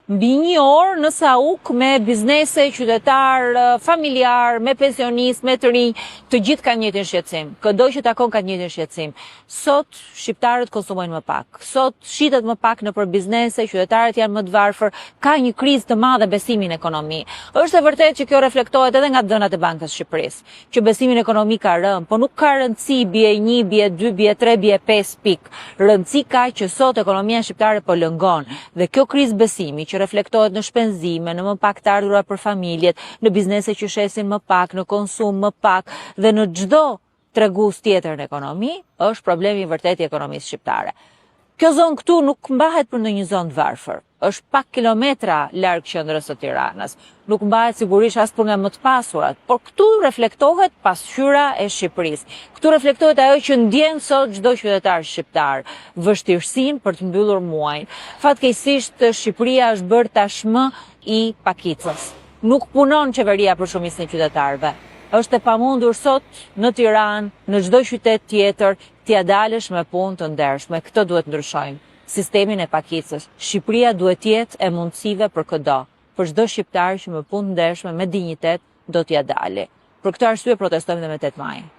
mbi 1 orë në Sauk me biznese, qytetar, familjar, me pensionist, me të rinj, të gjithë kanë njëjtin shqetësim. Çdo që takon ka njëjtin shqetësim. Sot shqiptarët konsumojnë më pak. Sot shitet më pak nëpër biznese, qytetarët janë më të varfër, ka një krizë të madhe besimin në ekonomi. Është e vërtetë që kjo reflektohet edhe nga dhënat e Bankës së Shqipërisë, që besimi në ekonomi ka rënë, po nuk ka rëndësi bie 1, bie 2, bie 3, bie 5 pikë. Rëndësi ka që sot ekonomia shqiptare po lëngon dhe kjo krizë besimi që reflektohet në shpenzime, në më pak të ardhurat për familjet, në biznese që shesin më pak, në konsum më pak dhe në çdo tregues tjetër në ekonomi, është problemi i vërtetë i ekonomisë shqiptare. Kjo zonë këtu nuk mbahet për ndonjë zonë të varfër. Është pak kilometra larg qendrës së Tiranës. Nuk mbahet sigurisht as për nga më të pasurat, por këtu reflektohet pasqyra e Shqipërisë. Këtu reflektohet ajo që ndjen sot çdo qytetar shqiptar, vështirësinë për të mbyllur muajin. Fatkeqësisht Shqipëria është bërë tashmë i pakicës. Nuk punon qeveria për shumicën e qytetarëve. Është e pamundur sot në Tiranë, në çdo qytet tjetër, t'ia dalësh me punë të ndershme. Këtë duhet ndryshojmë. Sistemin e pakicës. Shqipëria duhet jetë e mundësive për çdo. Për çdo shqiptar që me punë të ndershme, me dinjitet, do t'ia dalë. Për këtë arsye protestojmë dhe me 8 maj.